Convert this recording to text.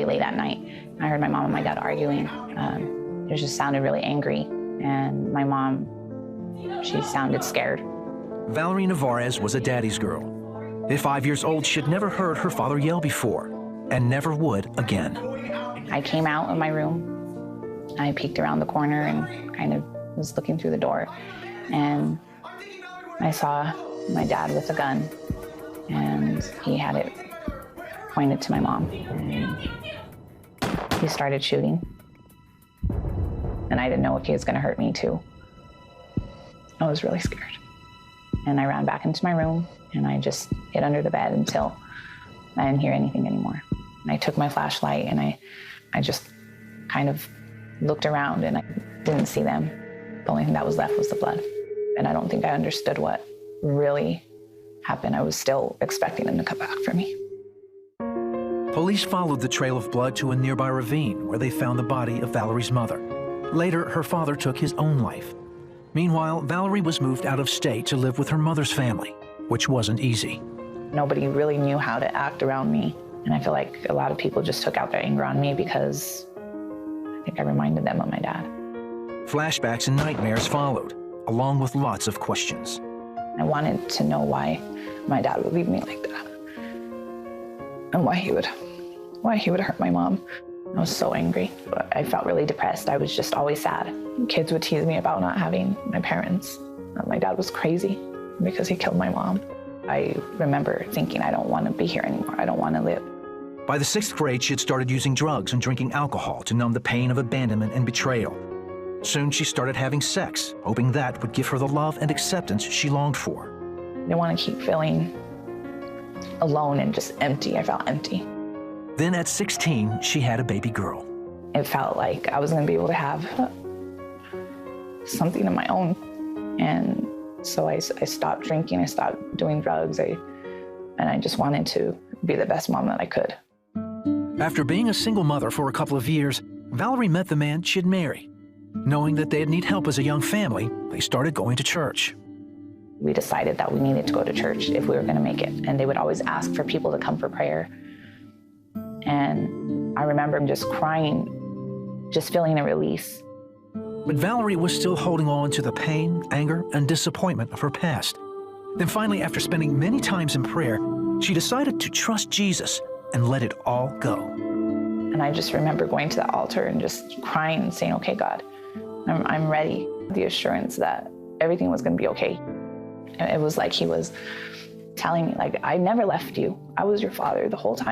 really late at night. I heard my mom and my dad arguing. It just sounded really angry. And my mom, she sounded scared. Valerie Navarez was a daddy's girl. At 5 years old, she'd never heard her father yell before, and never would again. I came out of my room. I peeked around the corner and kind of was looking through the door. And I saw my dad with a gun, and he had it pointed to my mom. And he started shooting. And I didn't know if he was going to hurt me too. I was really scared. And I ran back into my room, and I just hid under the bed until I didn't hear anything anymore. And I took my flashlight, and I just kind of looked around, and I didn't see them. The only thing that was left was the blood. And I don't think I understood what really happened. I was still expecting them to come back for me. Police followed the trail of blood to a nearby ravine where they found the body of Valerie's mother. Later, her father took his own life. Meanwhile, Valerie was moved out of state to live with her mother's family, which wasn't easy. Nobody really knew how to act around me. And I feel like a lot of people just took out their anger on me because I think I reminded them of my dad. Flashbacks and nightmares followed, along with lots of questions. I wanted to know why my dad would leave me like that, and why he would hurt my mom. I was so angry. I felt really depressed. I was just always sad. Kids would tease me about not having my parents. My dad was crazy because he killed my mom. I remember thinking, I don't want to be here anymore. I don't want to live. By the 6th grade, she had started using drugs and drinking alcohol to numb the pain of abandonment and betrayal. Soon, she started having sex, hoping that would give her the love and acceptance she longed for. I didn't want to keep feeling alone and just empty. I felt empty. Then at 16, she had a baby girl. It felt like I was going to be able to have something of my own. And so I stopped drinking, I stopped doing drugs, and I just wanted to be the best mom that I could. After being a single mother for a couple of years, Valerie met the man she'd marry. Knowing that they'd need help as a young family, they started going to church. We decided that we needed to go to church if we were going to make it. And they would always ask for people to come for prayer. And I remember just crying, just feeling a release. But Valerie was still holding on to the pain, anger, and disappointment of her past. Then finally, after spending many times in prayer, she decided to trust Jesus and let it all go. And I just remember going to the altar and just crying and saying, okay, God, I'm ready. The assurance that everything was going to be okay. It was like he was telling me, like, I never left you. I was your father the whole time.